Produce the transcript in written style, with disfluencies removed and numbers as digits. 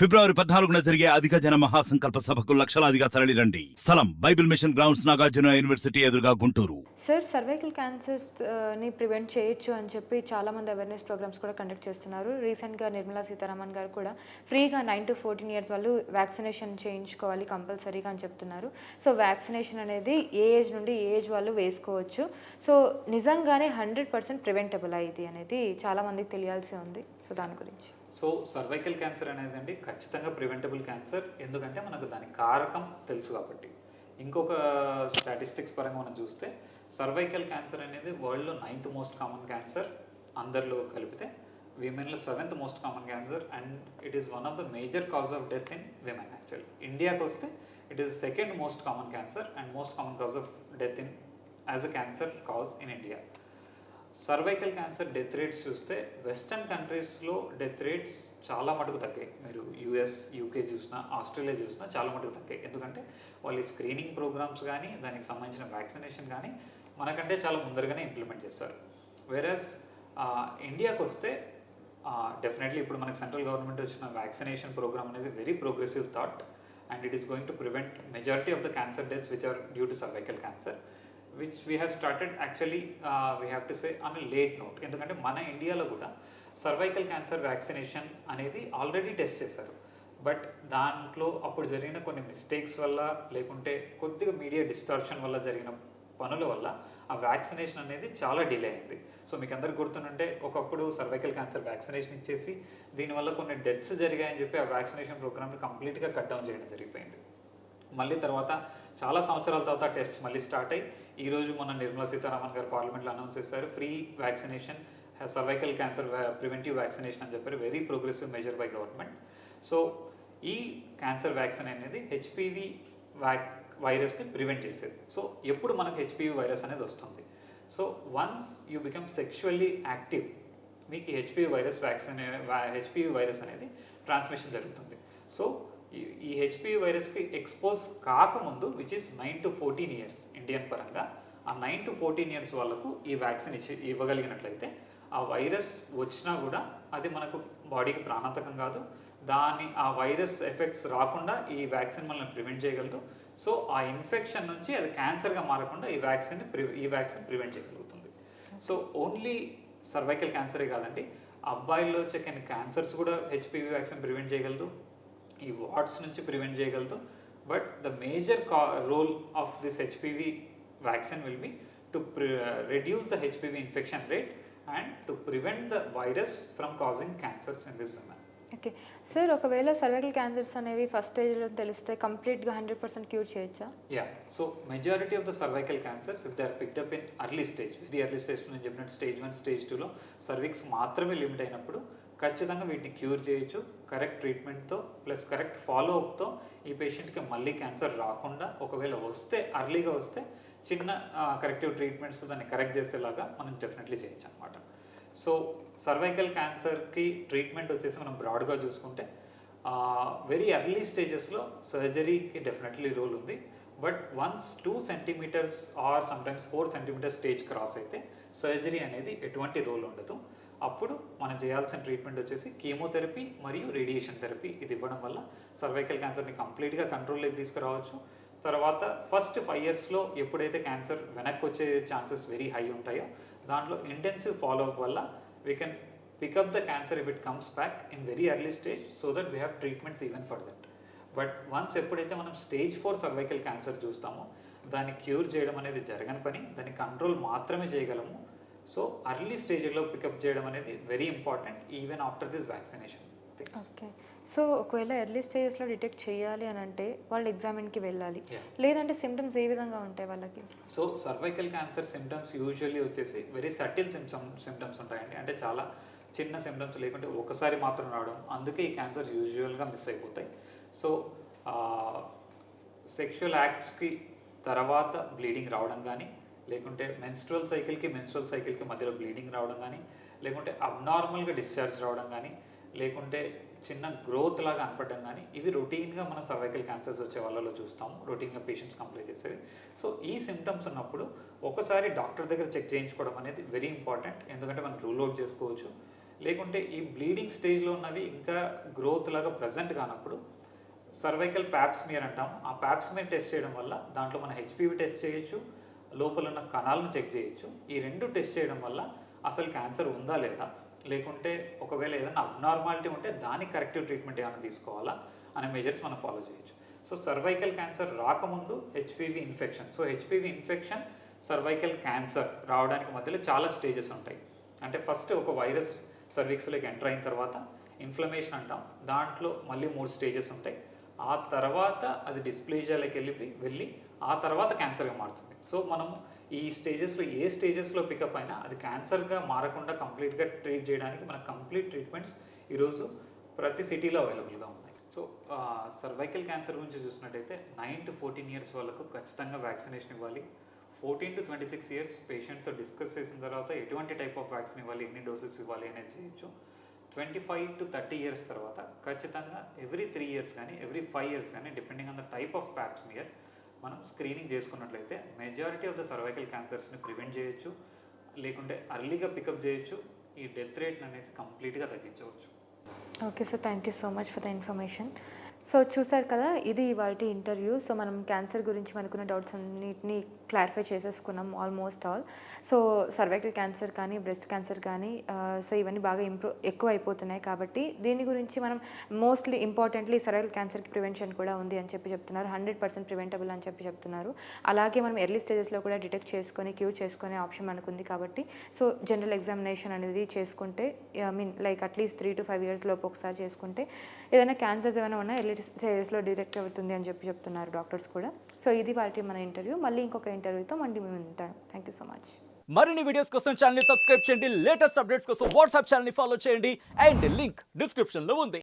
ఫిబ్రవరి 14న జరిగే అధిక జన మహాసంకల్ప సభకు లక్షలాదిగా తరలిరండి. స్థలం Bible Mission Grounds, Nagarjuna university ఎదురుగా, గుంటూరు. సార్, సర్వైకల్ క్యాన్సర్స్ ని ప్రివెంట్ చేయొచ్చు అని చెప్పి చాలామంది అవేర్నెస్ ప్రోగ్రామ్స్ కూడా కండక్ట్ చేస్తున్నారు. రీసెంట్గా నిర్మలా సీతారామన్ గారు కూడా ఫ్రీగా 9 to 14 years వాళ్ళు వ్యాక్సినేషన్ చేయించుకోవాలి కంపల్సరీగా అని చెప్తున్నారు. సో వ్యాక్సినేషన్ అనేది ఏ ఏజ్ నుండి ఏ ఏజ్ వాళ్ళు వేసుకోవచ్చు. సో నిజంగానే 100% ప్రివెంటబుల్ ఇది అనేది చాలామందికి తెలియాల్సి ఉంది. సో దాని గురించి. సో సర్వైకల్ క్యాన్సర్ అనేది అండి ఖచ్చితంగా ప్రివెంటబుల్ క్యాన్సర్. ఎందుకంటే మనకు దాని కారకం తెలుసు కాబట్టి. ఇంకొక స్టాటిస్టిక్స్ పరంగా మనం చూస్తే సర్వైకల్ క్యాన్సర్ అనేది వరల్డ్లో 9th మోస్ట్ కామన్ క్యాన్సర్, అందరిలో కలిపితే విమెన్లో 7th most common cancer, and it is one of the major cause of death in women. Actually ఇండియాకి వస్తే it is 2nd most common cancer and most common cause of death in as a cancer cause in India. Cervical cancer death rates చూస్తే western కంట్రీస్లో death rates చాలా మటుకు తగ్గాయి. మీరు US, UK చూసినా, Australia చూసినా చాలా మటుకు తగ్గాయి. ఎందుకంటే వాళ్ళు స్క్రీనింగ్ ప్రోగ్రామ్స్ కానీ దానికి సంబంధించిన వ్యాక్సినేషన్ కానీ మనకంటే చాలా ముందరగానే ఇంప్లిమెంట్ చేస్తారు. వేరస్ ఇండియాకి వస్తే డెఫినెట్లీ ఇప్పుడు మనకు సెంట్రల్ గవర్నమెంట్ వచ్చిన వ్యాక్సినేషన్ ప్రోగ్రామ్ అనేది very progressive thought, and it is going to prevent majority of the cancer deaths which are due to cervical cancer, which we have started actually we have to say on a late note. ఎందుకంటే మన ఇండియాలో కూడా cervical cancer vaccination అనేది already test చేశారు. But దాంట్లో అప్పుడు జరిగిన కొన్ని మిస్టేక్స్ వల్ల, లేకుంటే కొద్దిగా మీడియా డిస్టార్షన్ వల్ల జరిగిన పనుల వల్ల ఆ వ్యాక్సినేషన్ అనేది చాలా డిలే అయింది. సో మీకు అందరికి గుర్తుంటే ఒకప్పుడు సర్వైకల్ క్యాన్సర్ వ్యాక్సినేషన్ ఇచ్చేసి దీనివల్ల కొన్ని డెత్స్ జరిగాయని చెప్పి ఆ వ్యాక్సినేషన్ ప్రోగ్రామ్ని కంప్లీట్గా కట్ డౌన్ చేయడం జరిగిపోయింది. మళ్ళీ తర్వాత చాలా సంవత్సరాల తర్వాత టెస్ట్ మళ్ళీ స్టార్ట్ అయ్యి ఈరోజు మన నిర్మలా సీతారామన్ గారు పార్లమెంట్లో అనౌన్స్ చేశారు free vaccination, cervical cancer preventive vaccination అని చెప్పారు. Very progressive measure by government. So ఈ క్యాన్సర్ వ్యాక్సిన్ అనేది హెచ్పివి వైరస్ని ప్రివెంట్ చేసేది. సో ఎప్పుడు మనకు హెచ్పివి వైరస్ అనేది వస్తుంది? So once you become sexually active, మీకు హెచ్పివి వైరస్ అనేది ట్రాన్స్మిషన్ జరుగుతుంది. సో ఈ హెచ్పివి వైరస్కి ఎక్స్పోజ్ కాకముందు, which is 9 to 14 years Indian పరంగా, ఆ 9 to 14 years వాళ్ళకు ఈ వ్యాక్సిన్ ఇవ్వగలిగినట్లయితే ఆ వైరస్ వచ్చినా కూడా అది మనకు బాడీకి ప్రాణాంతకం కాదు. ఆ వైరస్ ఎఫెక్ట్స్ రాకుండా ఈ వ్యాక్సిన్ మనల్ని ప్రివెంట్ చేయగలదు. సో ఆ ఇన్ఫెక్షన్ నుంచి అది క్యాన్సర్గా మారకుండా ఈ వ్యాక్సిన్ ప్రివెంట్ చేయగలుగుతుంది. సో ఓన్లీ సర్వైకల్ క్యాన్సరే కాదండి, అబ్బాయిల్లో వచ్చే కొన్ని క్యాన్సర్స్ కూడా హెచ్పివి వ్యాక్సిన్ ప్రివెంట్ చేయగలదు, ఈ వార్డ్స్ నుంచి ప్రివెంట్ చేయగలదు. But the major role of this HPV vaccine will be to reduce the HPV infection rate and to prevent the virus from causing cancers in this women. Okay sir, ఒకవేళ cervical cancers అనేవి first స్టేజ్లో తెలిస్తే కంప్లీట్గా 100% cure చేయొచ్చా? Yeah, so majority of the cervical cancers if they are picked up in early stage, very early స్టేజ్లో నేను చెప్పినట్టు stage 1, stage 2లో సర్విక్స్ మాత్రమే లిమిట్ అయినప్పుడు ఖచ్చితంగా వీటిని క్యూర్ చేయొచ్చు. కరెక్ట్ ట్రీట్మెంట్తో ప్లస్ కరెక్ట్ ఫాలోఅప్తో ఈ పేషెంట్కి మళ్ళీ క్యాన్సర్ రాకుండా, ఒకవేళ వస్తే అర్లీగా వస్తే చిన్న కరెక్టివ్ ట్రీట్మెంట్స్ దాన్ని కరెక్ట్ చేసేలాగా మనం డెఫినెట్లీ చేయొచ్చు అనమాట. సో సర్వైకల్ క్యాన్సర్కి ట్రీట్మెంట్ వచ్చేసి మనం బ్రాడ్గా చూసుకుంటే వెరీ ఎర్లీ స్టేజెస్లో సర్జరీకి డెఫినెట్లీ రోల్ ఉంది. But once 2 centimeters or sometimes 4 centimeters stage cross అయితే సర్జరీ అనేది ఎటువంటి రోల్ ఉండదు. అప్పుడు మనం చేయాల్సిన ట్రీట్మెంట్ వచ్చేసి కీమోథెరపీ మరియు రేడియేషన్ థెరపీ. ఇది ఇవ్వడం వల్ల సర్వైకల్ క్యాన్సర్ని కంప్లీట్గా కంట్రోల్లోకి తీసుకురావచ్చు. తర్వాత ఫస్ట్ 5 yearsలో ఎప్పుడైతే క్యాన్సర్ వెనక్కి వచ్చే ఛాన్సెస్ వెరీ హై ఉంటాయో దాంట్లో ఇంటెన్సివ్ ఫాలోఅప్ వల్ల we can pick up the cancer if it comes back in very early stage, so that we have treatments even for that. But once ఎప్పుడైతే మనం స్టేజ్ 4 సర్వైకల్ క్యాన్సర్ చూస్తామో దాన్ని cure చేయడం అనేది జరగని పని, దాన్ని కంట్రోల్ మాత్రమే చేయగలము. సో అర్లీ స్టేజ్లో పికప్ చేయడం అనేది very important even after this vaccination things. Okay, so ఒకవేళ ఎర్లీ స్టేజెస్లో డిటెక్ట్ చేయాలి అని అంటే వాళ్ళు ఎగ్జామిన్కి వెళ్ళాలి, లేదంటే సిమ్టమ్స్ ఏ విధంగా ఉంటాయి వాళ్ళకి? So cervical cancer symptoms usually వచ్చేసి వెరీ సటిల్ సిమ్టమ్స్ ఉంటాయండి. అంటే చాలా చిన్న సిమ్టమ్స్ లేకుంటే ఒకసారి మాత్రం రావడం, అందుకే ఈ క్యాన్సర్స్ యూజువల్గా మిస్ అయిపోతాయి. సో సెక్షువల్ యాక్ట్స్కి తర్వాత బ్లీడింగ్ రావడం కానీ, లేకుంటే మెన్స్ట్రువల్ సైకిల్కి మధ్యలో బ్లీడింగ్ రావడం కానీ, లేకుంటే అబ్నార్మల్గా డిశ్చార్జ్ రావడం కానీ, లేకుంటే చిన్న గ్రోత్ లాగా అనపడడం కానీ, ఇవి రొటీన్గా మన సర్వైకల్ క్యాన్సర్స్ వచ్చే వాళ్ళలో చూస్తాము, రొటీన్గా పేషెంట్స్ కంప్లైంట్ చేసేవి. సో ఈ సిమ్టమ్స్ ఉన్నప్పుడు ఒకసారి డాక్టర్ దగ్గర చెక్ చేయించుకోవడం అనేది వెరీ ఇంపార్టెంట్. ఎందుకంటే మనం రూల్ అవుట్ చేసుకోవచ్చు, లేకుంటే ఈ బ్లీడింగ్ స్టేజ్లో ఉన్నవి ఇంకా గ్రోత్ లాగా ప్రజెంట్ కానప్పుడు సర్వైకల్ ప్యాప్స్మియర్ అంటాం. ఆ ప్యాప్స్మియర్ టెస్ట్ చేయడం వల్ల దాంట్లో మన హెచ్పివి టెస్ట్ చేయొచ్చు, లోపల ఉన్న కణాలను చెక్ చేయొచ్చు. ఈ రెండు టెస్ట్ చేయడం వల్ల అసలు క్యాన్సర్ ఉందా లేదా, లేకుంటే ఒకవేళ ఏదైనా అబ్నార్మాలిటీ ఉంటే దానికి కరెక్టివ్ ట్రీట్మెంట్ ఏమైనా తీసుకోవాలా అనే మెజర్స్ మనం ఫాలో చేయొచ్చు. సో సర్వైకల్ క్యాన్సర్ రాకముందు HPV infection, so HPV infection cervical cancer రావడానికి మధ్యలో చాలా స్టేజెస్ ఉంటాయి. అంటే ఫస్ట్ ఒక వైరస్ సర్వీక్స్లోకి ఎంటర్ అయిన తర్వాత ఇన్ఫ్లమేషన్ అంటాం, దాంట్లో మళ్ళీ 3 స్టేజెస్ ఉంటాయి. ఆ తర్వాత అది డిస్ప్లేజియాలోకి వెళ్ళి ఆ తర్వాత క్యాన్సర్గా మారుతుంది. సో మనము ఈ స్టేజెస్లో ఏ స్టేజెస్లో పికప్ అయినా అది క్యాన్సర్గా మారకుండా కంప్లీట్గా ట్రీట్ చేయడానికి మనకు కంప్లీట్ ట్రీట్మెంట్స్ ఈరోజు ప్రతి సిటీలో అవైలబుల్గా ఉన్నాయి. సో సర్వైకల్ క్యాన్సర్ గురించి చూసినట్టయితే 9 to 14 years వాళ్ళకు ఖచ్చితంగా వ్యాక్సినేషన్ ఇవ్వాలి. 14 to 26 years పేషెంట్తో డిస్కస్ చేసిన తర్వాత ఎటువంటి టైప్ ఆఫ్ వ్యాక్సిన్ ఇవ్వాలి, ఎన్ని డోసెస్ ఇవ్వాలి అనేది చేయొచ్చు. 25 to 30 years తర్వాత ఖచ్చితంగా ఎవ్రీ 3 years కానీ ఎవ్రీ 5 years కానీ depending on the type of pap smear మనం స్క్రీనింగ్ చేసుకున్నట్లయితే మెజారిటీ ఆఫ్ ద సర్వైకల్ క్యాన్సర్స్ని ప్రివెంట్ చేయొచ్చు, లేకుంటే అర్లీగా పికప్ చేయొచ్చు. ఈ డెత్ రేట్ అనేది కంప్లీట్గా తగ్గించవచ్చు. Okay sir, thank you so much for the information. So చూసారు కదా, ఇది ఇవాళ ఇంటర్వ్యూ. సో మనం క్యాన్సర్ గురించి మనకున్న డౌట్స్ అన్నిటిని క్లారిఫై చేసేసుకున్నాం almost all. So cervical cancer కానీ బ్రెస్ట్ క్యాన్సర్ కానీ సో ఇవన్నీ బాగా ఎక్కువ అయిపోతున్నాయి కాబట్టి దీని గురించి మనం మోస్ట్లీ ఇంపార్టెంట్లీ సర్వైకల్ క్యాన్సర్కి ప్రివెన్షన్ కూడా ఉంది అని చెప్తున్నారు. 100% ప్రివెంటబుల్ అని చెప్తున్నారు. అలాగే మనం ఎర్లీ స్టేజెస్లో కూడా డిటెక్ట్ చేసుకొని క్యూర్ చేసుకునే ఆప్షన్ మనకు ఉంది కాబట్టి సో జనరల్ ఎగ్జామినేషన్ అనేది చేసుకుంటే లైక్ అట్లీస్ట్ 3 to 5 years లోపు ఒకసారి చేసుకుంటే ఏదైనా క్యాన్సర్స్ ఏమైనా ఉన్నా ఎర్లీ స్టేజెస్లో డిటెక్ట్ అవుతుంది అని చెప్తున్నారు డాక్టర్స్ కూడా. సో ఇది వాటి మన ఇంటర్వ్యూ. మళ్ళీ ఇంకొక ఇంటర్వ్యూతో మళ్ళీ మేము ఉంటాను. Thank you so much. మరిన్ని వీడియోస్ కోసం ఛానల్ ని సబ్స్క్రైబ్ చేయండి, లేటెస్ట్ అప్డేట్స్ కోసం వాట్సాప్ ఛానల్ ని ఫాలో చేయండి అండ్ లింక్ డిస్క్రిప్షన్ లో ఉంది.